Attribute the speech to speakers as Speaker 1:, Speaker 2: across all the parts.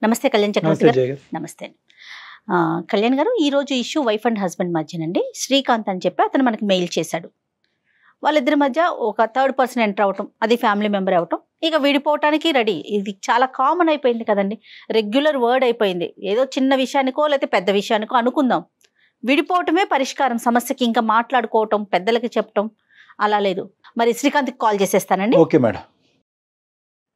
Speaker 1: నమస్తే కళ్యాణ్ చక్రవర్తి
Speaker 2: నమస్తే
Speaker 1: గారు.
Speaker 2: జయ గారు.
Speaker 1: నమస్తే. కళ్యాణ్ గారు, ఈరోజు ఇష్యూ వైఫ్ అండ్ హస్బెండ్ మధ్యనండి. శ్రీకాంత్ అని చెప్పి అతను మనకి మెయిల్ చేశాడు. వాళ్ళిద్దరి మధ్య ఒక థర్డ్ పర్సన్ ఎంటర్ అవటం, అది ఫ్యామిలీ మెంబర్ అవటం, ఇక విడిపోవటానికి రెడీ. ఇది చాలా కామన్ అయిపోయింది కదండి, రెగ్యులర్ వర్డ్ అయిపోయింది. ఏదో చిన్న విషయానికో లేకపోతే పెద్ద విషయానికో అనుకుందాం, విడిపోవటమే పరిష్కారం సమస్యకి. ఇంకా మాట్లాడుకోవటం, పెద్దలకి చెప్పటం అలా లేదు. మరి శ్రీకాంత్కి కాల్ చేసేస్తానండి.
Speaker 2: Okay madam.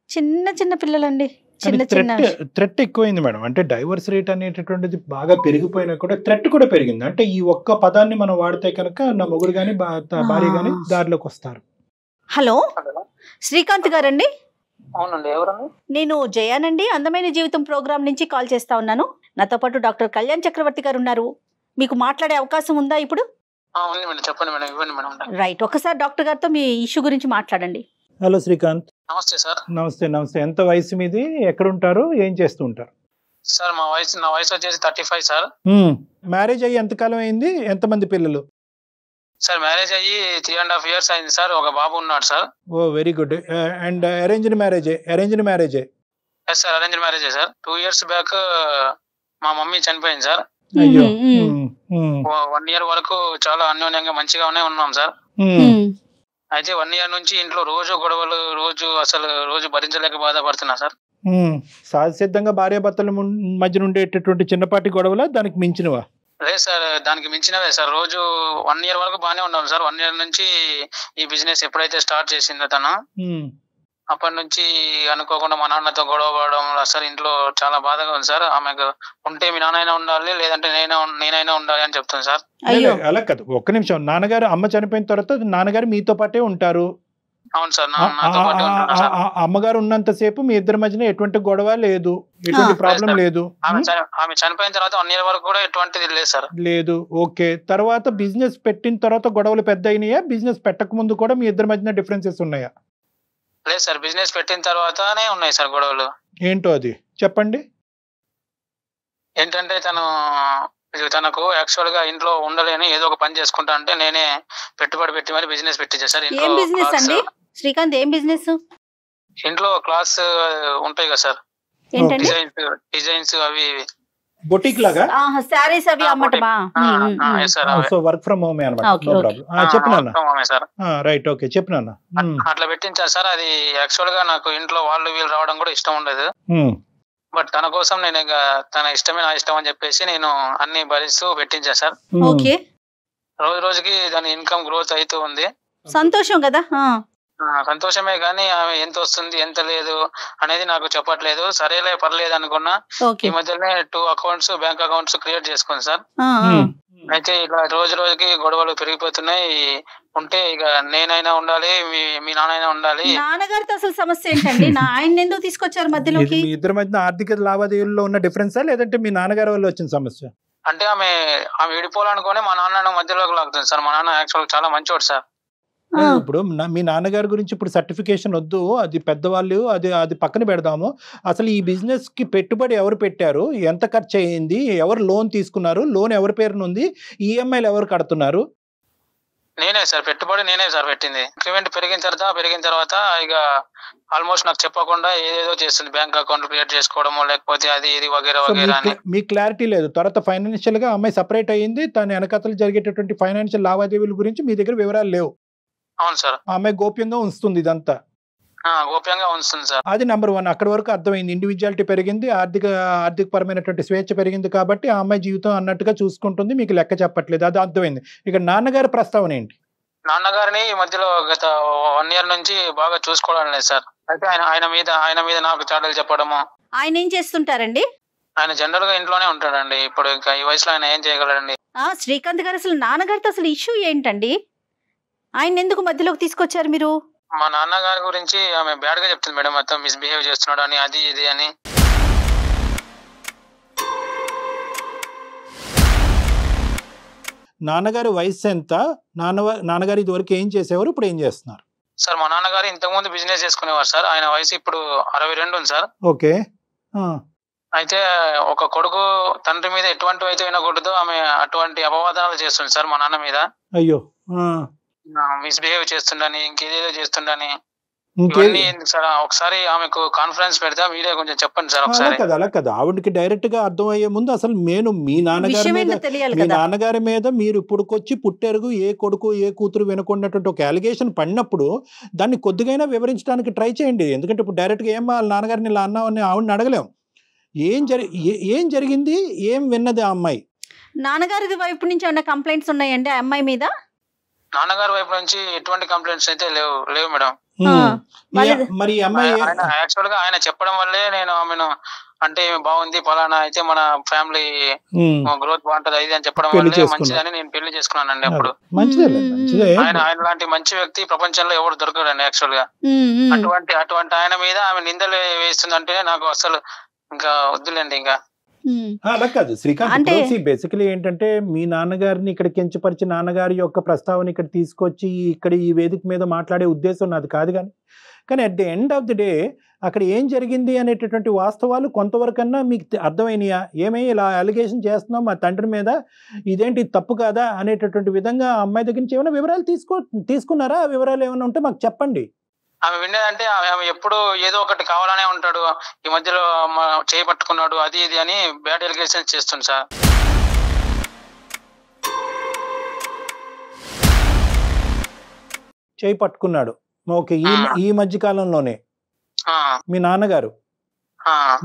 Speaker 1: చిన్న చిన్న పిల్లలండి, చిన్న చిన్న
Speaker 2: థ్రెట్ ఎక్కువైంది మేడం. అంటే డైవర్స్ రేట్ అనేటటువంటిది బాగా పెరిగిపోయినా కూడా థ్రెట్ కూడా పెరిగింది. అంటే ఈ ఒక్క పదాన్ని మనం వాడితే కనుక నా మొగుడు గాని భార్య గాని దారిలోకి వస్తారు.
Speaker 1: హలో, శ్రీకాంత్ గారండి?
Speaker 3: అవునండి, ఎవరండి?
Speaker 1: నేను జయానండి, అందమైన జీవితం ప్రోగ్రామ్ నుంచి కాల్ చేస్తా ఉన్నాను. నాతో పాటు డాక్టర్ కళ్యాణ్ చక్రవర్తి గారు ఉన్నారు. మీకు మాట్లాడే అవకాశం ఉందా ఇప్పుడు?
Speaker 3: ఉంది మేడం, చెప్పండి మేడం, ఇవ్వండి మేడం.
Speaker 1: రైట్, ఒకసారి డాక్టర్ గారితో మీ ఇష్యూ గురించి మాట్లాడండి.
Speaker 2: హలో శ్రీకాంత్.
Speaker 3: నమస్తే సార్.
Speaker 2: నమస్తే. నమస్తే. ఎంత వయసు మీది? ఎక్కడ ఉంటారు? ఏం చేస్తూ ఉంటారు?
Speaker 3: సార్ నా వయసు వచ్చేసి 35 సార్.
Speaker 2: మ్యారేజ్ అయ్యి ఎంతకాలం అయింది? ఎంతమంది పిల్లలు?
Speaker 3: సార్ మ్యారేజ్ అయ్యి 3.5 years అయింది సార్. ఒక బాబు ఉన్నాడు sir.
Speaker 2: Oh very good. And arranged మ్యారేజే?
Speaker 3: ఎస్ సార్, అరేంజ్డ్ మ్యారేజే సార్. 2 years బ్యాక్ మా మమ్మీ చనిపోయింది సార్.
Speaker 2: అయ్యో.
Speaker 3: 1 year వరకు చాలా అన్యోన్యంగా మంచిగానే ఉన్నాం సార్. అయితే 1 year నుంచి ఇంట్లో రోజు గొడవలు, రోజు భరించలేక బాధపడుతున్నా సార్.
Speaker 2: సహజసిద్ధంగా భార్యాభర్తల మధ్య ఉండేటటువంటి చిన్నపాటి గొడవలా, దానికి మించినవా?
Speaker 3: లేదు సార్, దానికి మించినవే సార్. రోజు 1 year వరకు బాగానే ఉన్నాం సార్. 1 year నుంచి ఈ బిజినెస్ ఎప్పుడైతే స్టార్ట్ చేసిందో తను, అప్పటి నుంచి అనుకోకుండా మా నాన్నతో గొడవ పడడం, అసలు ఇంట్లో చాలా బాధగా ఉంది సార్. ఆమెకు ఉంటే మీ నాన్నైనా ఉండాలి, లేదంటే నేనైనా ఉండాలి అని చెప్తాను సార్.
Speaker 2: అలా కాదు, ఒక్క నిమిషం. నాన్నగారు అమ్మ చనిపోయిన తర్వాత నాన్నగారు మీతో పాటే ఉంటారు.
Speaker 3: అవును సార్, నాతో పాటే ఉంటాను సార్.
Speaker 2: అమ్మగారు ఉన్నంతసేపు మీ ఇద్దరి మధ్యన ఎటువంటి గొడవ లేదు, ఎటువంటి ప్రాబ్లం లేదు.
Speaker 3: ఆమె చనిపోయిన తర్వాత 1 year వరకు కూడా ఎటువంటిది లేదు సార్.
Speaker 2: లేదు. ఓకే. తర్వాత బిజినెస్ పెట్టిన తర్వాత గొడవలు పెద్ద అయినాయా? బిజినెస్ పెట్టక ముందు కూడా మీ ఇద్దరి మధ్యన డిఫరెన్సెస్ ఉన్నాయా?
Speaker 3: లేదు సార్, బిజినెస్ పెట్టిన తర్వాతనే ఉన్నాయి సార్ గొడవలు.
Speaker 2: ఏంటో అది చెప్పండి.
Speaker 3: ఏంటంటే తనకు యాక్చువల్ గా ఇంట్లో ఉండలేని ఏదో ఒక పని చేసుకుంటా అంటే నేనే పెట్టుబడి పెట్టి మరి బిజినెస్ పెట్టించా సార్.
Speaker 1: ఏం బిజినెస్ అండి శ్రీకాంత్? ఏం బిజినెస్?
Speaker 3: ఇంట్లో క్లాస్ ఉంటాయి కదా సార్,
Speaker 1: ఏంటండి?
Speaker 3: డిజైన్స్ అవి
Speaker 2: బొటిక్ లాగా
Speaker 1: సారీస్ అవి అమ్మటమా?
Speaker 2: సో వర్క్ ఫ్రమ్ హోమ్ అన్నమాట. చెప్పినా రైట్. ఓకే, చెప్పినా
Speaker 3: అట్లా పెట్టించారు సార్. అది యాక్చువల్ గా నాకు ఇంట్లో వీళ్ళు రావడం కూడా ఇష్టం ఉండదు. బట్ తన కోసం నేను తన ఇష్టమే నా ఇష్టం అని చెప్పేసి నేను అన్ని భరిస్తూ పెట్టించా సార్.
Speaker 1: ఓకే.
Speaker 3: రోజు రోజుకి దాని ఇన్కమ్ గ్రోత్ అవుతూ ఉంది.
Speaker 1: సంతోషం కదా.
Speaker 3: సంతోషమే కానీ ఆమె ఎంత వస్తుంది ఎంత లేదు అనేది నాకు చెప్పట్లేదు. సరేలే పర్లేదు అనుకున్నా. ఈ మధ్యనే 2 accounts బ్యాంక్ అకౌంట్స్ క్రియేట్ చేసుకుంది సార్. అయితే ఇలా రోజు రోజుకి గొడవలు పెరిగిపోతున్నాయి. ఉంటే ఇక నేనైనా ఉండాలి, మీ నాన్నైనా ఉండాలి.
Speaker 1: నాన్నగారితో అసలు సమస్య ఏంటండి? ఆయన ఎందుకు తీసుకొచ్చారు మధ్యలోకి?
Speaker 2: మీ ఇద్దరి మధ్య ఆర్థిక లావాదేవీల్లో ఉన్న డిఫరెన్సా, లేదంటే మీ నాన్నగారి వల్ల వచ్చిన సమస్య?
Speaker 3: అంటే ఆమె విడిపోవాలనుకుని మా నాన్న మధ్యలోకి లాగుతుంది సార్. మా నాన్న యాక్చువల్ చాలా మంచివాడు సార్.
Speaker 2: ఇప్పుడు మీ నాన్నగారి గురించి ఇప్పుడు సర్టిఫికేషన్ వద్దు, అది పెద్దవాళ్ళు, అది పక్కన పెడదాము. అసలు ఈ బిజినెస్ కి పెట్టుబడి ఎవరు పెట్టారు, ఎంత ఖర్చు అయ్యింది, ఎవరు లోన్ తీసుకున్నారు, లోన్ ఎవరి పేరున ఉంది, ఈఎంఐలు ఎవరు కడుతున్నారు?
Speaker 3: నేనే సార్, పెట్టుబడి నేనే సార్ పెట్టింది. ఇంక్రిమెంట్ పెరిగిన తర్వాత ఇక ఆల్మోస్ట్ నాకు చెప్పకుండా ఏదేదో చేస్తుంది. బ్యాంక్ అకౌంట్ క్రియేట్ చేసుకోవడమో లేకపోతే అది ఇది వగేరా అని.
Speaker 2: మీ క్లారిటీ లేదు. తర్వాత ఫైనాన్షియల్ గా అమ్మాయి సపరేట్ అయ్యింది, తన వెనకతలు జరిగేటటువంటి ఫైనాన్షియల్ లావాదేవీల గురించి మీ దగ్గర వివరాలు లేవు.
Speaker 3: అవును సార్.
Speaker 2: ఆమె గోప్యంగా ఉంచుతుంది ఇదంతా.
Speaker 3: గోప్యంగా ఉంచుతుంది సార్.
Speaker 2: అది నెంబర్ 1. అక్కడి వరకు అర్థమైంది. ఇండివిజువాలిటీ పెరిగింది, ఆర్థిక పరమైనటువంటి స్వేచ్ఛ పెరిగింది కాబట్టి ఆ అమ్మాయి జీవితం అన్నట్టుగా చూసుకుంటుంది, మీకు లెక్క చెప్పట్లేదు. అది అర్థమైంది. ఇక నాన్నగారి ప్రస్తావన ఏంటి?
Speaker 3: నాన్నగారిని ఈ మధ్యలో గత 1 year నుంచి బాగా చూసుకోవడం లేదు సార్. అయితే ఆయన మీద నాకు చాటలు చెప్పడము.
Speaker 1: ఆయన ఏం చేస్తుంటారండి?
Speaker 3: ఆయన జనరల్ గా ఇంట్లోనే ఉంటాడండి. ఇప్పుడు ఇంకా ఈ వయసులో ఆయన ఏం చేయగలడండి?
Speaker 1: శ్రీకాంత్ గారు, అసలు నాన్నగారితో అసలు ఇష్యూ ఏంటండి? ఆయన ఎందుకు మధ్యలోకి తీసుకొచ్చారు మీరు?
Speaker 3: మా నాన్నగారి గురించి ఆమె బ్యాడ్ గా చెప్తుంది మేడం, మొత్తం మిస్బిహేవ్ చేస్తున్నాడు అని, అది ఇది అని.
Speaker 2: నాన్నగారి వయసు ఎంత? నాన్నగారు ఇదివరకు ఏం చేసేవారు, ఇప్పుడు ఏం చేస్తున్నారు?
Speaker 3: సార్ మా నాన్నగారు ఇంతకుముందు బిజినెస్ చేసుకునేవారు సార్. ఆయన వయసు ఇప్పుడు 62 ఉంది సార్.
Speaker 2: ఓకే.
Speaker 3: అయితే ఒక కొడుకు తండ్రి మీద ఎటువంటి అయితే వినకూడదు, ఆమె అటువంటి అపవాదాలు చేస్తుంది సార్ మా నాన్న మీద.
Speaker 2: అయ్యో.
Speaker 3: మిస్బిహేవ్ చేస్తుండని, ఇంకేదేదో చేస్తుండని. ఇవన్నీ ఎందుకు సార్? ఒకసారి ఆమెకు కాన్ఫరెన్స్ పెడతా, మీరే కొంచెం చెప్పండి సార్
Speaker 2: అలా
Speaker 3: ఒకసారి.
Speaker 2: కదా అలా కదా ఆవిడకి డైరెక్ట్ గా అర్థమయ్యే ముందు అసలు నేను మీ నాన్నగారి
Speaker 1: విషయం
Speaker 2: మీద
Speaker 1: ఏంటో తెలియాలి
Speaker 2: మీ
Speaker 1: కదా.
Speaker 2: నాన్నగారి మీద మీరు ఇప్పుడుకొచ్చి పుట్టెరుగు ఏ కొడుకు ఏ కూతురు వినకున్నటువంటి ఒక అలిగేషన్ పడినప్పుడు దాన్ని కొద్దిగైనా వివరించడానికి ట్రై చేయండి. ఎందుకంటే ఇప్పుడు డైరెక్ట్ గా ఏం వాళ్ళ నాన్నగారిని ఇలా అన్నామని ఆవిడని అడగలేం. ఏం జరిగింది, ఏం విన్నది ఆ అమ్మాయి?
Speaker 1: నాన్నగారి వైపు నుంచి ఏమైనా కంప్లైంట్స్ ఉన్నాయండి ఆ అమ్మాయి మీద?
Speaker 3: నాన్నగారి వైపు నుంచి ఎటువంటి కంప్లైంట్స్ అయితే లేవు మేడం.
Speaker 2: మరి ఈ అమ్మాయి
Speaker 3: యాక్చువల్ గా ఆయన చెప్పడం వల్లే నేను ఆమెను, అంటే బాగుంది పలానా అయితే మన ఫ్యామిలీ గ్రోత్ బాగుంటది అది అని చెప్పడం వల్లే మంచిదని నేను పెళ్లి చేసుకున్నానండి. అప్పుడు ఆయన లాంటి మంచి వ్యక్తి ప్రపంచంలో ఎవరు దొరకడండి యాక్చువల్ గా. అటువంటి ఆయన మీద ఆమె నిందలు వేస్తుందంటే నాకు అసలు ఇంకా వద్దులేండి. ఇంకా
Speaker 2: అలా కాదు శ్రీకాంత్, బేసికలీ ఏంటంటే మీ నాన్నగారిని ఇక్కడ కించపరిచి నాన్నగారి యొక్క ప్రస్తావన ఇక్కడ తీసుకొచ్చి ఇక్కడ ఈ వేదిక మీద మాట్లాడే ఉద్దేశం నాది కాదు. కానీ at the end of the day అక్కడ ఏం జరిగింది అనేటటువంటి వాస్తవాలు కొంతవరకన్నా మీకు అర్థమైనయా? ఏమై ఇలా అలిగేషన్ చేస్తున్నాం మా తండ్రి మీద, ఇదేంటి తప్పు కాదా అనేటటువంటి విధంగా అమ్మాయి దగ్గర నుంచి ఏమైనా వివరాలు తీసుకున్నారా? ఆ వివరాలు ఏమైనా ఉంటే మాకు చెప్పండి.
Speaker 3: ఆమె వినేదంటే ఆమె ఎప్పుడు ఏదో ఒకటి కావాలనే ఉంటాడు, ఈ మధ్యలో చేయి పట్టుకున్నాడు అది ఇది అని బ్యాడ్ ఎలిగేషన్స్ చేస్తుంది సార్.
Speaker 2: చేయి పట్టుకున్నాడు, ఓకే. ఈ మధ్య కాలంలోనే మీ నాన్నగారు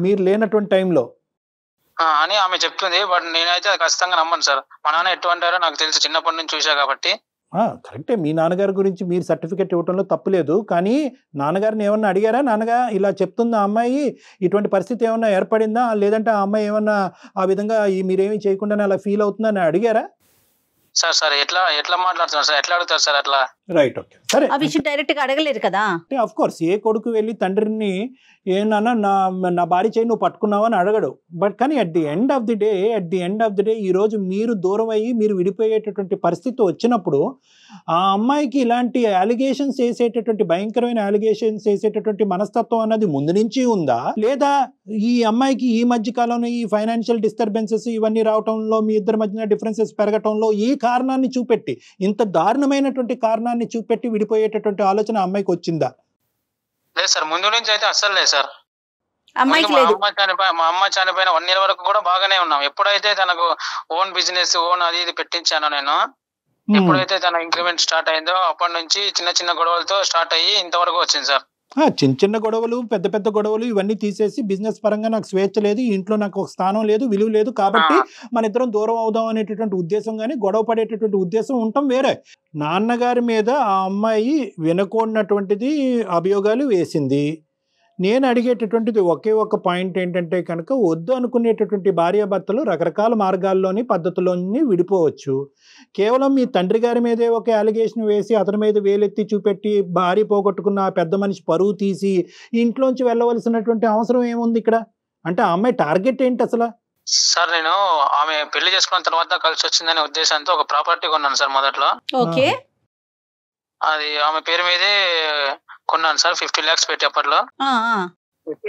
Speaker 2: మీరు లేనటువంటి టైంలో
Speaker 3: అని ఆమె చెప్తుంది. బట్ నేనైతే ఖచ్చితంగా నమ్మను సార్. మా నాన్న ఎటువంటారో నాకు తెలుసు, చిన్నప్పటి నుంచి చూసా కాబట్టి.
Speaker 2: కరెక్టే, మీ నాన్నగారి గురించి మీరు సర్టిఫికెట్ ఇవ్వడంలో తప్పులేదు. కానీ నాన్నగారిని ఏమన్నా అడిగారా? నాన్నగా ఇలా చెప్తుందా అమ్మాయి, ఇటువంటి పరిస్థితి ఏమన్నా ఏర్పడిందా, లేదంటే ఆ అమ్మాయి ఏమన్నా ఆ విధంగా మీరేమీ చేయకుండానే అలా ఫీల్ అవుతుందని అడిగారా?
Speaker 3: సార్ ఎట్లా మాట్లాడుతున్నారు సార్? ఎట్లా అడుగుతారు సార్ అట్లా?
Speaker 2: రైట్, ఓకే, సరే.
Speaker 1: ఆ విషయం డైరెక్ట్ గా అడగలేరు కదా.
Speaker 2: ఆఫ్ కోర్స్ ఏ కొడుకు వెళ్ళి తండ్రిని ఏమన్నా నా భార్య చేయి నువ్వు పట్టుకున్నావు అని అడగడు. బట్ కానీ at the end of the day ఈరోజు మీరు దూరం అయ్యి మీరు విడిపోయేటటువంటి పరిస్థితి వచ్చినప్పుడు ఆ అమ్మాయికి ఇలాంటి అలిగేషన్స్ వేసేటటువంటి భయంకరమైన అలిగేషన్స్ వేసేటటువంటి మనస్తత్వం అన్నది ముందు నుంచి ఉందా, లేదా ఈ అమ్మాయికి ఈ మధ్య కాలంలో ఈ ఫైనాన్షియల్ డిస్టర్బెన్సెస్ ఇవన్నీ రావటంలో మీ ఇద్దరి మధ్యన డిఫరెన్సెస్ పెరగటంలో ఈ కారణాన్ని చూపెట్టి, ఇంత దారుణమైనటువంటి కారణాన్ని చూపెట్టి విడిపోయేటటువంటి ఆలోచన అమ్మాయికి వచ్చిందా?
Speaker 3: లేదు సార్, ముందు నుంచి అయితే అస్సలు లేదు సార్.
Speaker 1: మా
Speaker 3: అమ్మ చనిపోయిన 1 year వరకు కూడా బాగానే ఉన్నాం. ఎప్పుడైతే తనకు ఓన్ బిజినెస్ అది ఇది పెట్టించానో నేను, ఎప్పుడైతే తన ఇంక్రిమెంట్ స్టార్ట్ అయిందో అప్పటి నుంచి చిన్న గొడవలతో స్టార్ట్ అయ్యి ఇంతవరకు వచ్చింది సార్.
Speaker 2: చిన్న గొడవలు పెద్ద గొడవలు ఇవన్నీ తీసేసి బిజినెస్ పరంగా నాకు స్వేచ్ఛ లేదు, ఇంట్లో నాకు ఒక స్థానం లేదు, విలువ లేదు, కాబట్టి మన ఇద్దరం దూరం అవుదాం అనేటటువంటి ఉద్దేశం కానీ గొడవ పడేటటువంటి ఉద్దేశం ఉండటం వేరే. నాన్నగారి మీద ఆ అమ్మాయి వినకూడనటువంటిది అభియోగాలు వేసింది. నేను అడిగేటటువంటిది ఒకే ఒక పాయింట్ ఏంటంటే కనుక, వద్దు అనుకునేటటువంటి భార్యాభర్తలు రకరకాల మార్గాల్లోని పద్ధతుల్లోని విడిపోవచ్చు. కేవలం మీ తండ్రి గారి మీదే ఒక అలిగేషన్ వేసి అతని మీద వేలెత్తి చూపెట్టి భార్య పోగొట్టుకున్న ఆ పెద్ద మనిషి పరువు తీసి ఇంట్లోంచి వెళ్ళవలసినటువంటి అవసరం ఏముంది ఇక్కడ? అంటే ఆ అమ్మాయి టార్గెట్ ఏంటి అసలు?
Speaker 3: సార్ నేను ఆమె పెళ్లి చేసుకున్న తర్వాత కలిసి వచ్చిందనే ఉద్దేశంతో ఒక ప్రాపర్టీ కొన్నాను సార్ మొదట్లో.
Speaker 1: ఓకే,
Speaker 3: అది ఆమె పేరు మీదే కొన్నాను సార్, 50 lakhs పెట్టి అప్పట్లో.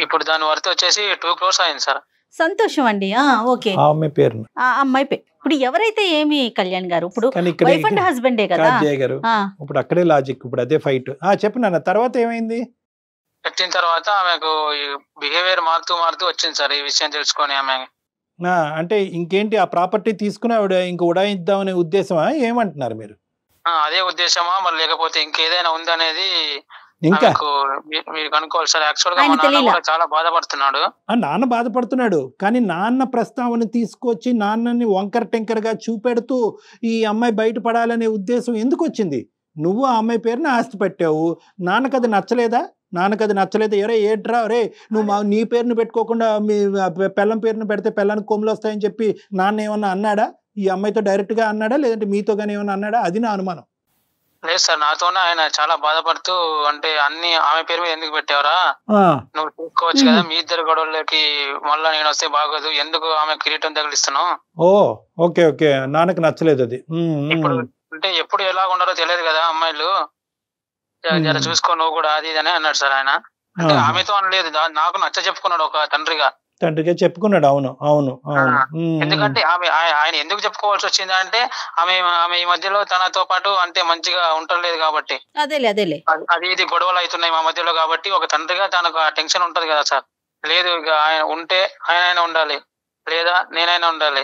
Speaker 3: ఇప్పుడు దాని వర్త్ వచ్చేసి 2 crores అయింది సార్.
Speaker 1: సంతోషం అండి. ఓకే,
Speaker 2: అమ్మాయి పేరు
Speaker 1: అమ్మాయి పేరు. ఇప్పుడు ఎవరైతే ఏమి కళ్యాణ్ గారు, ఇప్పుడు వైఫ్ అండ్ హస్బెండే కదా.
Speaker 2: ఇప్పుడు అక్కడే లాజిక్, ఇప్పుడు అదే ఫైట్. చెప్పు నాన్న, తర్వాత ఏమైంది?
Speaker 3: పెట్టిన తర్వాత ఆమెకు బిహేవియర్ మారుతూ వచ్చింది సార్. ఈ విషయం తెలుసుకొని ఆమె
Speaker 2: అంటే ఇంకేంటి, ఆ ప్రాపర్టీ తీసుకుని ఆవిడ ఇంక ఉడాయిద్దామనే ఉద్దేశమా? ఏమంటున్నారు మీరు?
Speaker 3: అదే ఉద్దేశమా మరి లేకపోతే ఇంకేదైనా ఉందనేది
Speaker 2: ఇంకా
Speaker 3: మీరు కనుక్కోవాలి సార్. యాక్చువల్ గా మా నాన్న కూడా చాలా బాధపడుతున్నాడు.
Speaker 2: నాన్న బాధపడుతున్నాడు, కానీ నాన్న ప్రస్తావన తీసుకొచ్చి నాన్నని వంకర టెంకర్ గా చూపెడుతూ ఈ అమ్మాయి బయటపడాలనే ఉద్దేశం ఎందుకు వచ్చింది? నువ్వు ఆ అమ్మాయి పేరుని ఆస్తి పెట్టావు, నాన్నకు అది నచ్చలేదా? ఎరే ఏట్రా రే, నువ్వు నీ పేరుని పెట్టుకోకుండా మీ పెళ్ళం పేరుని పెడితే పెళ్ళానికి కొమ్ములు వస్తాయని చెప్పి నాన్న ఏమన్నా అన్నాడా? ఈ అమ్మాయితో డైరెక్ట్ గా అన్నాడా, లేదంటే మీతో గానీ ఏమన్నా అన్నాడా? అది నా అనుమానం.
Speaker 3: లేదు సార్, నాతోనే ఆయన చాలా బాధపడుతూ, అంటే అన్ని ఆమె పేరు మీద ఎందుకు పెట్టావరా, నువ్వు చూసుకోవచ్చు కదా, మీ ఇద్దరు గొడవలకి మళ్ళా నేను వస్తే బాగోదు, ఎందుకు ఆమె కిరీటం తగిలిస్తున్నావు.
Speaker 2: ఓకే, నాన్నకు నచ్చలేదు అది.
Speaker 3: ఇప్పుడు అంటే ఎప్పుడు ఎలా ఉండాలో తెలియదు కదా అమ్మాయిలు, జర చూసుకో నువ్వు కూడా అది ఇది అని అన్నాడు సార్ ఆయన. అంటే ఆమెతో అనలేదు, నాకు నచ్చ చెప్పుకున్నాడు ఒక తండ్రిగా.
Speaker 2: తండ్రిగా చెప్పుకున్నాడు. అవును అవును అవును.
Speaker 3: ఎందుకంటే ఆయన ఎందుకు చెప్పుకోవాల్సి వచ్చింది అంటే ఆమె ఈ మధ్యలో తనతో పాటు అంటే మంచిగా ఉండలేదు కాబట్టి,
Speaker 1: అదేలే
Speaker 3: అది ఇది గొడవలు అవుతున్నాయి మా మధ్యలో కాబట్టి ఒక తండ్రిగా తనకు ఆ టెన్షన్ ఉంటది కదా సార్. లేదు ఇక ఆయన ఉంటే ఆయన ఉండాలి లేదా నేనైనా ఉండాలి,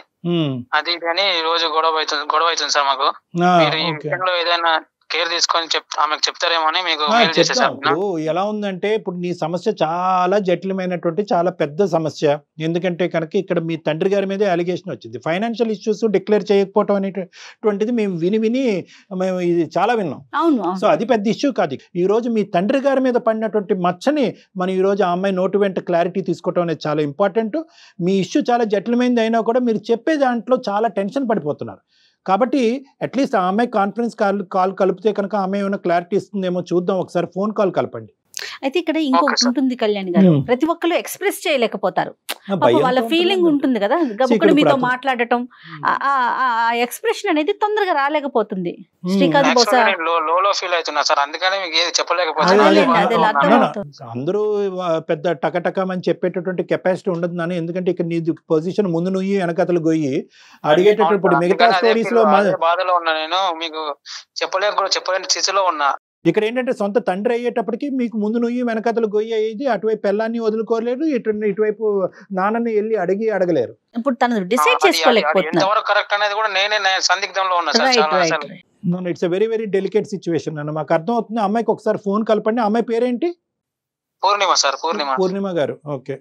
Speaker 3: అది ఇది అని రోజు గొడవ అవుతుంది సార్ మాకు. మీరు ఈ విషయంలో ఏదైనా కేర్ తీసుకొని ఆమెకు చెప్తారేమో అని మీకు మెయిల్ చేసేసాను.
Speaker 2: ఇప్పుడు ఎలా ఉందంటే ఇప్పుడు నీ సమస్య చాలా జటిలమైనటువంటి చాలా పెద్ద సమస్య. ఎందుకంటే కనుక ఇక్కడ మీ తండ్రి గారి మీదే అలిగేషన్ వచ్చింది. ఫైనాన్షియల్ ఇష్యూస్ డిక్లేర్ చేయకపోవటం అనేటువంటిది మేము మేము ఇది చాలా విన్నాం. సో అది పెద్ద ఇష్యూ కాదు. ఈ రోజు మీ తండ్రి గారి మీద పడినటువంటి మచ్చని మనం ఈ రోజు ఆ అమ్మాయి నోటు వెంట క్లారిటీ తీసుకోవటం అనేది చాలా ఇంపార్టెంట్. మీ ఇష్యూ చాలా జటిలమైనది అయినా కూడా మీరు చెప్పే దాంట్లో చాలా టెన్షన్ పడిపోతున్నారు. కాబట్టి అట్లీస్ట్ ఆ అమ్మాయి కాన్ఫరెన్స్ కాల్ కలిపితే కనుక ఆమె ఏమైనా క్లారిటీ ఇస్తుందేమో చూద్దాం. ఒకసారి ఫోన్ కాల్ కలపండి.
Speaker 1: అయితే ఇక్కడ ఇంకొకటి ఉంటుంది కళ్యాణ్ గారు, ప్రతి ఒక్కరు ఎక్స్ప్రెస్ చేయలేకపోతారు. వాళ్ళ ఫీలింగ్ ఉంటుంది కదా, ఒకరు మీతో మాట్లాడటం ఆ ఎక్స్ప్రెషన్ అనేది తొందరగా రాలేకపోతుంది. శ్రీకాంత్ బహుశా
Speaker 3: ఫీల్ అవుతున్నా సార్, అందుకని మీకు ఏది చెప్పలేకపోతున్నా.
Speaker 2: అందరూ పెద్ద టకటకమని చెప్పేటటువంటి కెపాసిటీ ఉండదు నాన్న. ఎందుకంటే ఇక్కడ నీ పొజిషన్ ముందు నువ్వు వెనకతలు గొయ్యి అడిగేటప్పుడు మిగతా స్టోరీస్ లో
Speaker 3: బాధలో ఉన్నా నేను, మీకు చెప్పలేని స్థితిలో ఉన్నా.
Speaker 2: ఇక్కడ ఏంటంటే సొంత తండ్రి అయ్యేటప్పటికి మీకు ముందు నుయ్యి వెనకతలు గొయ్యి అయ్యేది, అటువైపు పెళ్ళాన్ని వదులుకోలేరు, ఇటువైపు నాన్నని వెళ్ళి అడగలేరు.
Speaker 1: ఇప్పుడు తను డిసైడ్ చేసుకోలేకపోతున్నారు.
Speaker 3: కరెక్ట్ అనేది కూడా నేనే సందిగ్ధంలో ఉన్నా.
Speaker 2: It's very very delicate situation అన్న, మాకు అర్థం అవుతుంది. అమ్మాయికి ఒకసారి ఫోన్ కలపండి. అమ్మాయి పేరేంటి?
Speaker 3: పూర్ణిమ సార్.
Speaker 2: పూర్ణిమ గారు. ఓకే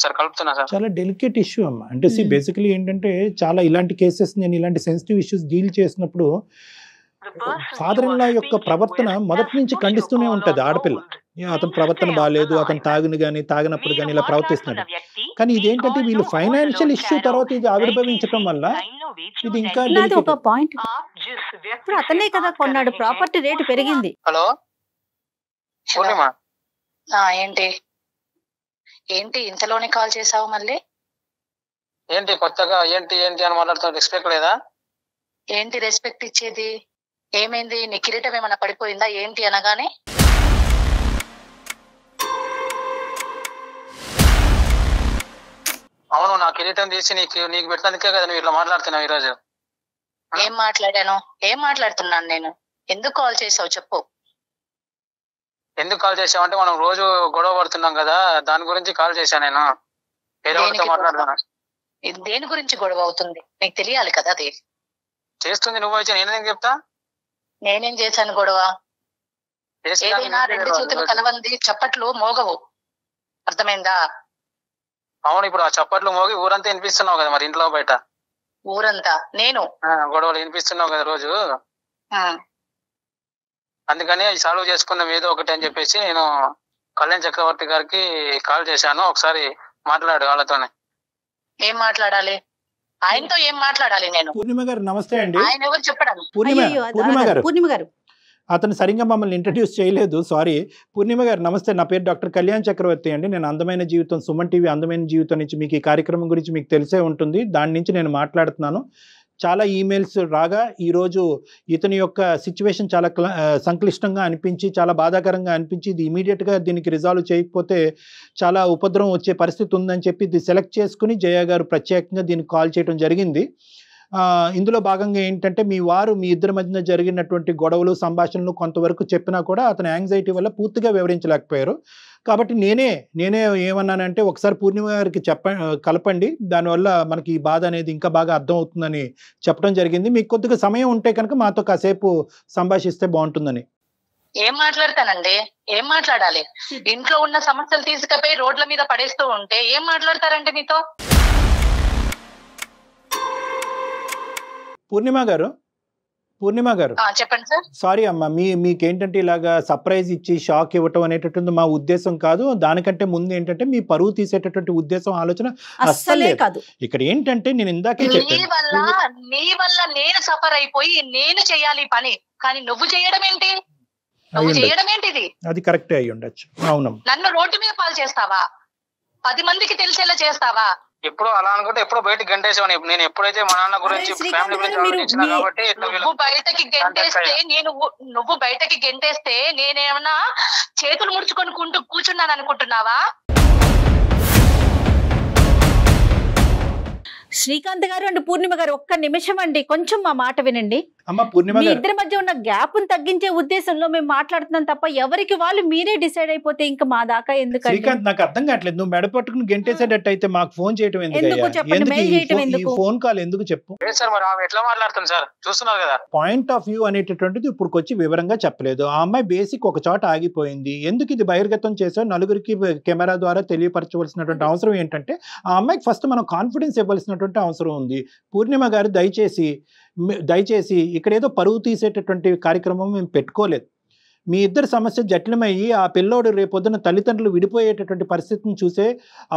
Speaker 3: సార్, కలుపుతున్నా సార్.
Speaker 2: చాలా డెలికేట్ ఇష్యూ అమ్మ. అంటే బేసికలీ ఏంటంటే చాలా ఇలాంటి కేసెస్, నేను ఇలాంటి సెన్సిటివ్ ఇష్యూస్ డీల్ చేసినప్పుడు ఫాదర్ ఇన్ లా యొక్క ప్రవర్తన మొదటి నుంచి ఖండిస్తూనే ఉంటది ఆడపిల్ల. అతని ప్రవర్తన బాగాలేదు, అతను తాగినప్పుడు కానీ ఇలా ప్రవర్తిస్తున్నాడు. కానీ ఇదేంటంటే వీళ్ళు ఫైనాన్షియల్ ఇష్యూ తర్వాత ఇది ఆవిర్భవించడం వల్ల ఇది ఇంకా
Speaker 1: ఒక పాయింట్. ఇప్పుడు అతనే కదా కొన్నాడు, ప్రాపర్టీ రేటు పెరిగింది.
Speaker 3: హలో
Speaker 4: ఏంటి ఇంతలోనే కాల్ చేసావు మళ్ళీ?
Speaker 3: ఏంటి కొత్తగా ఏంటి అని మాట్లాడుతున్నా, రెస్పెక్ట్ లేదా?
Speaker 4: ఏంటి రెస్పెక్ట్ ఇచ్చేది? ఏమైంది? నీ కిరీటం ఏమైనా పడిపోయిందా ఏంటి అనగానే?
Speaker 3: అవును, నా కిరీటం తీసి నీకు పెట్టినందుకే కదా నువ్వు ఇట్లా మాట్లాడుతున్నావు ఈ రోజు.
Speaker 4: ఏం మాట్లాడుతున్నాను నేను? ఎందుకు కాల్ చేసావు చెప్పు.
Speaker 3: ఎందుకు కాల్ చేసావు అంటే మనం రోజు గొడవ పడుతున్నాం కదా, దాని గురించి కాల్ చేశాను నేను. మాట్లాడుతున్నా.
Speaker 4: దేని గురించి గొడవ అవుతుంది నీకు తెలియాలి కదా. అది
Speaker 3: చేస్తుంది నువ్వు అయితే నేనేం చెప్తా?
Speaker 4: నేనేం చేశాను గొడవ? ఏదైనా రెండు చేతులు కలవంది చప్పట్లు మోగవు, అర్థమైందా?
Speaker 3: అవును, ఇప్పుడు ఆ చప్పట్లు మోగి ఊరంతా వినిపిస్తున్నావు కదా, మరి ఇంట్లో బయట
Speaker 4: ఊరంతా నేను
Speaker 3: గొడవలు వినిపిస్తున్నావు కదా రోజు. అందుకని సాల్వ్ చేసుకుందాం ఏదో ఒకటి అని చెప్పేసి నేను కళ్యాణ్ చక్రవర్తి గారికి కాల్ చేశాను. ఒకసారి మాట్లాడు వాళ్ళతోనే.
Speaker 4: ఏం మాట్లాడాలి? ఆయనతో ఏం మాట్లాడాలి నేను?
Speaker 2: పూర్ణిమ గారు నమస్తే అండి.
Speaker 4: ఆయన ఎవరు చెప్పడానికి?
Speaker 2: పూర్ణిమ గారు అతను సరిగ్గా మమ్మల్ని ఇంట్రడ్యూస్ చేయలేదు, సారీ. పూర్ణిమ గారు నమస్తే, నా పేరు డాక్టర్ కళ్యాణ్ చక్రవర్తి అండి. నేను అందమైన జీవితం, సుమన్ టీవీ అందమైన జీవితం నుంచి మీకు ఈ కార్యక్రమం గురించి మీకు తెలిసే ఉంటుంది, దాని నుంచి నేను మాట్లాడుతున్నాను. చాలా ఈమెయిల్స్ రాగా ఈరోజు ఇతని యొక్క సిచ్యువేషన్ చాలా సంక్లిష్టంగా అనిపించి, చాలా బాధాకరంగా అనిపించి, ఇది ఇమీడియట్గా దీనికి రిజాల్వ్ చేయకపోతే చాలా ఉపద్రవం వచ్చే పరిస్థితి ఉందని చెప్పి ఇది సెలెక్ట్ చేసుకుని జయ గారు ప్రత్యేకంగా దీనికి కాల్ చేయడం జరిగింది. ఇందులో భాగంగా ఏంటంటే మీ ఇద్దరి మధ్యన జరిగినటువంటి గొడవలు సంభాషణలు కొంతవరకు చెప్పినా కూడా అతని యాంగ్జైటీ వల్ల పూర్తిగా వివరించలేకపోయారు. కాబట్టి నేనే ఏమన్నానంటే ఒకసారి పూర్ణిమ గారికి కలపండి, దానివల్ల మనకి ఈ బాధ అనేది ఇంకా బాగా అర్థం అవుతుందని చెప్పడం జరిగింది. మీకు కొద్దిగా సమయం ఉంటే కనుక మాతో కాసేపు సంభాషిస్తే బాగుంటుందని.
Speaker 4: ఏం మాట్లాడతానండి? ఏం మాట్లాడాలి? ఇంట్లో ఉన్న సమస్యలు తీసుకుపోయి రోడ్ల మీద పడేస్తూ ఉంటే ఏం మాట్లాడతారండి మీతో?
Speaker 2: పూర్ణిమ గారు
Speaker 4: చెప్పండి సార్.
Speaker 2: సారీ అమ్మా, మీకేంటంటే ఇలాగా సర్ప్రైజ్ ఇచ్చి షాక్ ఇవ్వటం అనేటటువంటి మా ఉద్దేశం కాదు. దానికంటే ముందు ఏంటంటే మీ పరువు తీసేటటువంటి ఉద్దేశం, ఆలోచన అస్సలే కాదు. ఇక్కడ ఏంటంటే నేను ఇందాకే చెప్పాను,
Speaker 4: నీ వల్ల నేను సఫర్ అయిపోయి నేను చేయాలి పని, కానీ నువ్వు చేయడం ఏంటి?
Speaker 2: అది కరెక్టే అయ్యి ఉండొచ్చు. అవును,
Speaker 4: నన్ను రోడ్డు మీద పాలు చేస్తావా? 10 మందికి తెలిసేలా చేస్తావా?
Speaker 3: ఎప్పుడు అలా అనుకుంటే ఎప్పుడు బయటకి గంటేసాను. నేను ఎప్పుడైతే మా నాన్న గురించి ఫ్యామిలీ గురించి కాబట్టి
Speaker 4: నువ్వు బయటకి గెంటేస్తే నేనేమన్నా చేతులు ముడుచుకొని కూర్చున్నాను అనుకుంటున్నావా?
Speaker 1: శ్రీకాంత్ గారు అండ్ పూర్ణిమ గారు ఒక్క నిమిషం అండి, కొంచెం మా మాట వినండి.
Speaker 2: అమ్మ పూర్ణిమ
Speaker 1: మీ
Speaker 2: గారు,
Speaker 1: ఇద్దరి మధ్య ఉన్న గ్యాప్ తగ్గించే ఉద్దేశంలో మేము మాట్లాడుతున్నాం తప్ప ఎవరికి వాళ్ళు మీరే డిసైడ్ అయిపోతే ఇంకా మా దాకా ఎందుకంటే.
Speaker 2: శ్రీకాంత్ నాకు అర్థం కావట్లేదు, నువ్వు మెడ పట్టుకుని గెంటేసేటట్టు అయితే మాకు ఫోన్ చేయటం
Speaker 1: ఎందుకు చెప్పండి, మెయిల్ చేయటం ఎందుకు?
Speaker 2: ఫోన్ కాల్ ఎందుకు చెప్పు.
Speaker 3: సార్ మరి ఆమె ఎట్లా మాట్లాడుతుంది సార్, చూస్తున్నారు కదా.
Speaker 2: పాయింట్ ఆఫ్ వ్యూ అనేటటువంటిది ఇప్పుడు వచ్చి వివరంగా చెప్పలేదు. ఆ అమ్మాయి బేసిక్ ఒక చోట ఆగిపోయింది. ఎందుకు ఇది బహిర్గతం చేసో నలుగురికి కెమెరా ద్వారా తెలియపరచవలసినటువంటి అవసరం ఏంటంటే ఆ అమ్మాయికి ఫస్ట్ మనం కాన్ఫిడెన్స్ ఇవ్వాల్సినటువంటి అవసరం ఉంది. పూర్ణిమ గారు దయచేసి ఇక్కడ ఏదో పరువు తీసేటటువంటి కార్యక్రమం మేము పెట్టుకోలేదు. మీ ఇద్దరు సమస్య జటిలమయ్యి ఆ పిల్లోడు రేపొద్దున తల్లిదండ్రులు విడిపోయేటటువంటి పరిస్థితిని చూసే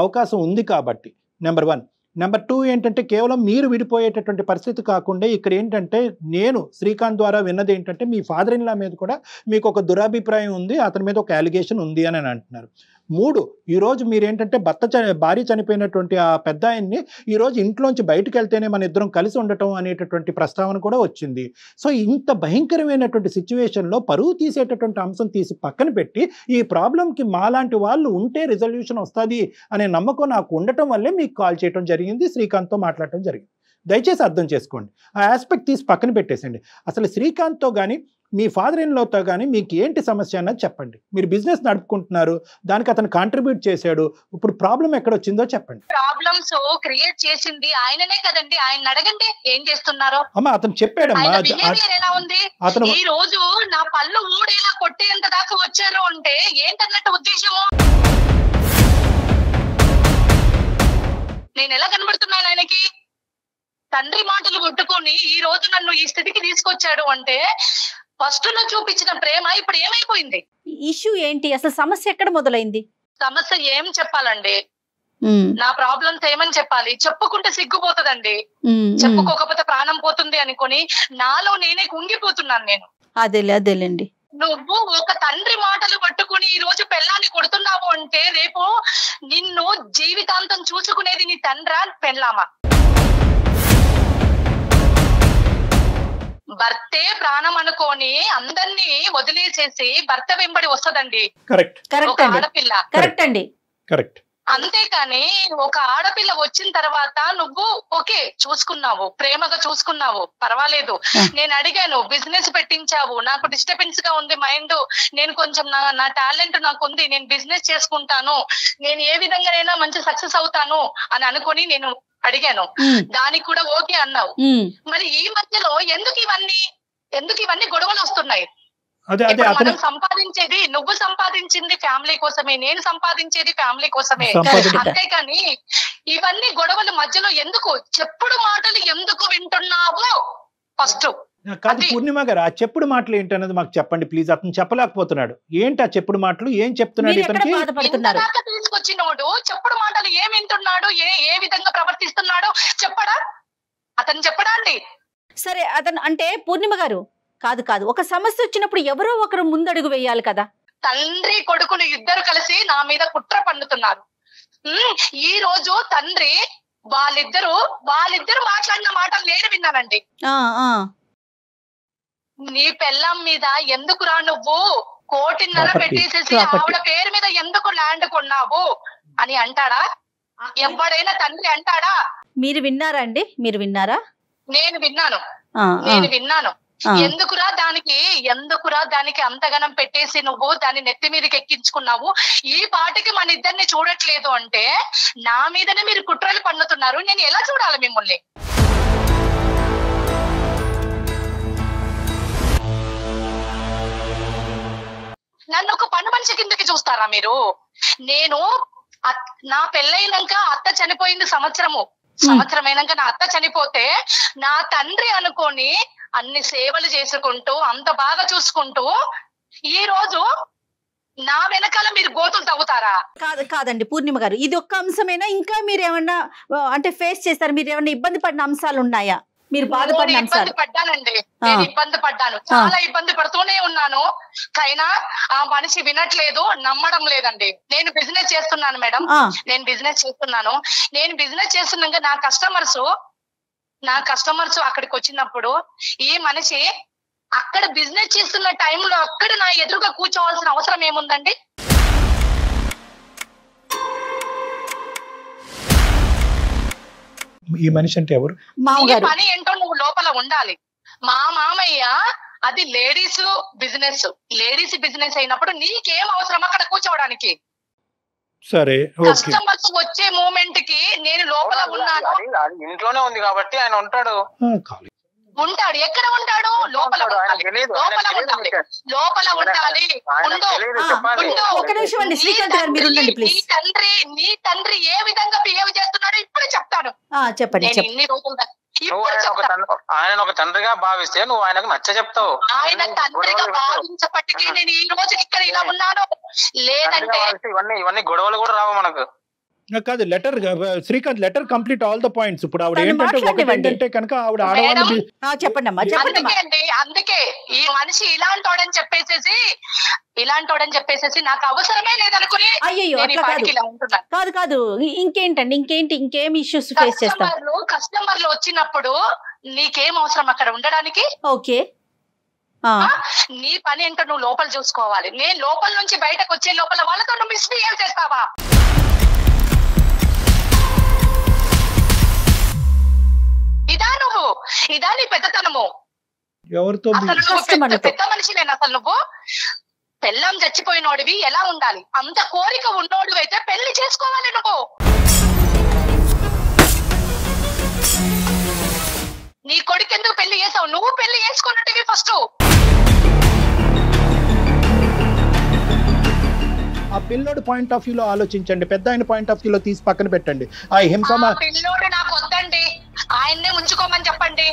Speaker 2: అవకాశం ఉంది కాబట్టి నెంబర్ 1. నెంబర్ 2 ఏంటంటే కేవలం మీరు విడిపోయేటటువంటి పరిస్థితి కాకుండా ఇక్కడ ఏంటంటే నేను శ్రీకాంత్ ద్వారా విన్నది ఏంటంటే మీ ఫాదర్ ఇన్ లా మీద కూడా మీకు ఒక దురాభిప్రాయం ఉంది, అతని మీద ఒక అలిగేషన్ ఉంది అని అంటున్నారు. 3, ఈరోజు మీరేంటంటే భార్య చనిపోయినటువంటి ఆ పెద్ద ఆయన్ని ఈరోజు ఇంట్లోంచి బయటకు వెళ్తేనే మన ఇద్దరం కలిసి ఉండటం అనేటటువంటి ప్రస్తావన కూడా వచ్చింది. సో ఇంత భయంకరమైనటువంటి సిచ్యువేషన్లో పరువు తీసేటటువంటి అంశం తీసి పక్కన పెట్టి ఈ ప్రాబ్లంకి మాలాంటి వాళ్ళు ఉంటే రిజల్యూషన్ వస్తుంది అనే నమ్మకం నాకు ఉండటం వల్లే మీకు కాల్ చేయడం జరిగింది, శ్రీకాంత్తో మాట్లాడటం జరిగింది. దయచేసి అర్థం చేసుకోండి. ఆ ఆస్పెక్ట్ తీసి పక్కన పెట్టేసండి. అసలు శ్రీకాంత్తో కానీ మీ ఫాదర్ ఇన్ లాతో కానీ మీకు ఏంటి సమస్య అన్నది చెప్పండి. మీరు బిజినెస్ నడుపుకుంటున్నారు, దానికి అతను కాంట్రిబ్యూట్ చేశాడు, ఇప్పుడు ప్రాబ్లం ఎక్కడ వచ్చిందో చెప్పండి.
Speaker 4: ప్రాబ్లమ్స్ క్రియేట్ చేసింది ఆయననే కదండి, ఆయన అడగండి ఏం చేస్తున్నారో.
Speaker 2: అమ్మ అతను చెప్పాడమ్మా,
Speaker 4: ఎలా ఉంది
Speaker 2: అతను
Speaker 4: ఈ రోజు నా పళ్ళు ఊడేలా కొట్టేంత దాకా వచ్చారు అంటే ఏంటన్నట్టు ఉద్దేశము? నేను ఎలా కనబడుతున్నాను ఆయనకి? తండ్రి మాటలు కొట్టుకొని ఈ రోజు నన్ను ఈ స్థితికి తీసుకొచ్చాడు అంటే ఫస్ట్ లో చూపించిన ప్రేమ ఇప్పుడు ఏమైపోయింది?
Speaker 1: ఇష్యూ ఏంటి అసలు? సమస్య ఎక్కడ మొదలైంది?
Speaker 4: సమస్య ఏం చెప్పాలండి, నా ప్రాబ్లమ్స్ ఏమని చెప్పాలి? చెప్పుకుంటే సిగ్గుపోతుందండి, చెప్పుకోకపోతే ప్రాణం పోతుంది అనుకొని నాలో నేనే కుంగిపోతున్నాను నేను.
Speaker 1: అదేలేండి.
Speaker 4: నువ్వు ఒక తండ్రి మాటలు పట్టుకుని ఈ రోజు పెళ్ళాన్ని కొడుతున్నావు అంటే రేపు నిన్ను జీవితాంతం చూసుకునేది నీ తండ్రా పెళ్ళామా? భర్తే ప్రాణం అనుకోని అందరినీ వదిలేసేసి భర్త వెంబడి వస్తదండి ఒక ఆడపిల్ల.
Speaker 1: కరెక్ట్ అండి,
Speaker 2: కరెక్ట్.
Speaker 4: అంతేకాని ఒక ఆడపిల్ల వచ్చిన తర్వాత నువ్వు ఓకే చూసుకున్నావు, ప్రేమగా చూసుకున్నావు, పర్వాలేదు. నేను అడిగాను, బిజినెస్ పెట్టించావు, నాకు డిస్టర్బెన్స్ గా ఉంది మైండ్, నేను కొంచెం నా టాలెంట్ నాకు ఉంది, నేను బిజినెస్ చేసుకుంటాను, నేను ఏ విధంగానైనా మంచి సక్సెస్ అవుతాను అని అనుకుని నేను అడిగాను. దానికి కూడా ఓకే అన్నావు. మరి ఈ మధ్యలో ఎందుకు ఇవన్నీ గొడవలు వస్తున్నాయి? మనం సంపాదించేది, నువ్వు సంపాదించింది ఫ్యామిలీ కోసమే, నేను సంపాదించేది ఫ్యామిలీ కోసమే. అంతేకాని ఇవన్నీ గొడవల మధ్యలో ఎందుకు? చెప్పుడు మాటలు ఎందుకు వింటున్నావు ఫస్ట్?
Speaker 2: కాదు పూర్ణిమ గారు, ఆ చెప్పుడు మాటలు ఏంటి అన్నది మాకు చెప్పండి ప్లీజ్. అతను చెప్పలేకపోతున్నాడు. ఏంటి ఆ చెప్పుడు మాటలు? ఏం చెప్తున్నాడు ఇతనికి?
Speaker 4: తీసుకొచ్చినోడు చెప్పుడు మాటలు ఏం వింటున్నాడు, ఏ విధంగా ప్రవర్తిస్తున్నాడో చెప్పడా? అతను చెప్పడా అండి?
Speaker 1: సరే అతను అంటే పూర్ణిమ గారు కాదు, ఒక సమస్య వచ్చినప్పుడు ఎవరో ఒకరు ముందడుగు వేయాలి కదా.
Speaker 4: తండ్రి కొడుకులు ఇద్దరు కలిసి నా మీద కుట్ర పన్నుతున్నారు. ఈ రోజు తండ్రి వాళ్ళిద్దరు మాట్లాడిన మాటలు నేను విన్నానండి. నీ పెళ్ళాం మీద ఎందుకురా నువ్వు 1.5 కోటి పెట్టేసేసి ఆవిడ పేరు మీద ఎందుకు ల్యాండ్ కొన్నావు అని అంటాడా? ఎవడైనా తండ్రి అంటాడా?
Speaker 1: మీరు విన్నారా అండి? మీరు విన్నారా?
Speaker 4: నేను విన్నాను. ఎందుకురా దానికి అంతగనం పెట్టేసి నువ్వు దాన్ని నెత్తి మీదకి ఎక్కించుకున్నావు? ఈ పాటికి మన ఇద్దరిని చూడట్లేదు అంటే నా మీదనే మీరు కుట్రలు పన్నుతున్నారు. నేను ఎలా చూడాలి మిమ్మల్ని? నన్ను ఒక పని మనిషి కిందకి చూస్తారా మీరు? నేను నా పెళ్ళైనాక అత్త చనిపోయింది సంవత్సరం అయినాక నా అత్త చనిపోతే నా తండ్రి అనుకోని అన్ని సేవలు చేసుకుంటూ అంత బాగా చూసుకుంటూ ఈ రోజు నా వెనకాల మీరు గోతులు తవ్వుతారా?
Speaker 1: కాదండి పూర్ణిమ గారు, ఇది ఒక్క అంశమేనా? ఇంకా మీరు ఏమన్నా అంటే ఫేస్ చేస్తారు? మీరు ఏమన్నా ఇబ్బంది పడిన అంశాలు ఉన్నాయా? మీరు బాధపడిన అంశాలు?
Speaker 4: పడ్డానండి, నేను ఇబ్బంది పడ్డాను, చాలా ఇబ్బంది పడుతూనే ఉన్నాను. అయినా ఆ మనిషి వినట్లేదు, నమ్మడం లేదండి. నేను బిజినెస్ చేస్తున్నాను మేడం, నేను బిజినెస్ చేస్తున్నాక నా కస్టమర్స్ అక్కడికి వచ్చినప్పుడు ఈ మనిషి అక్కడ బిజినెస్ చేస్తున్న టైంలో అక్కడ నా ఎదురుగా కూర్చోవాల్సిన అవసరం ఏముందండి?
Speaker 2: ఈ మనిషి అంటే ఎవరు?
Speaker 4: నీ
Speaker 1: మామగారు.
Speaker 4: పని ఏంటో నువ్వు లోపల ఉండాలి. మా మామయ్య అది లేడీస్ బిజినెస్ అయినప్పుడు నీకేం అవసరం అక్కడ కూర్చోవడానికి?
Speaker 2: సరే, ఓకే.
Speaker 4: కస్టమర్స్ వచ్చే మూమెంట్ కి నేను లోపల ఉన్నాను.
Speaker 3: అది ఇంట్లోనే ఉంది కాబట్టి ఆయన ఉంటాడు.
Speaker 4: ఉంటాడు. ఎక్కడ ఉంటాడు? లోపల ఉండాలి. లోపల ఉండాలి.
Speaker 1: ఒక నిమిషం అండి శ్రీకాంత్ గారు, మీరు ఉండండి ప్లీజ్.
Speaker 4: నీ తండ్రి ఏ విధంగా బిహేవ్ చేస్తున్నాడో ఇప్పుడు చెప్తాను.
Speaker 1: చెప్పండి.
Speaker 4: నేను ఇన్ని రోజులు
Speaker 3: ఆయన ఒక తండ్రిగా భావిస్తే నువ్వు ఆయనకు నచ్చ చెప్తావు.
Speaker 4: ఆయన తండ్రిగా భావించప్పటికీ నేను ఈ రోజు ఇక్కడ ఇలా ఉన్నాను. లేదంటే
Speaker 3: ఇవన్నీ గొడవలు కూడా రావు మనకు.
Speaker 2: కాదు, letter Srikanth, letter complete all the points. ఇప్పుడు ఆవిడ ఏంటంటే ఒకటేంటంటే కనుక ఆవిడ ఆడవాళ్ళు.
Speaker 1: చెప్పండి అమ్మా, చెప్పండి.
Speaker 4: అందుకే ఈ మనిషి ఇలాంటోడని చెప్పేసేసి నాకు అవసరమే లేదనుకుని
Speaker 1: అయ్యో అట్లా కాదు కాదు. ఇంకేంటండి, ఇంకేం ఇష్యూస్ ఫేస్ చేస్తారు?
Speaker 4: కస్టమర్లు వచ్చినప్పుడు నీకేం అవసరం అక్కడ ఉండడానికి?
Speaker 1: ఓకే,
Speaker 4: నీ పని ఏంటో నువ్వు లోపల చూసుకోవాలి. నేను లోపల నుంచి బయటకు వచ్చే లోపల వాళ్ళతో నువ్వు మిస్బిహేవ్ చేస్తావా? ఇదా నీ పెద్దతనము?
Speaker 2: ఎవరితో?
Speaker 4: పెద్ద మనిషినేనా అసలు నువ్వు? పెళ్ళం చచ్చిపోయినోడివి ఎలా ఉండాలి? అంత కోరిక ఉన్నోడు అయితే పెళ్లి చేసుకోవాలి నువ్వు. నీ కొడుకు ఎందుకు పెళ్లి చేసావు? నువ్వు పెళ్లి చేసుకున్నట్టువి ఫస్ట్.
Speaker 2: ఆ పిల్లోడు పాయింట్ ఆఫ్ వ్యూలో ఆలోచించండి, పెద్ద ఆయన పాయింట్ ఆఫ్ వ్యూలో తీసి పక్కన పెట్టండి. ఆ హింస
Speaker 4: పిల్లోడు నాకు వద్దండి, ఆయన్నే ఉంచుకోమని చెప్పండి.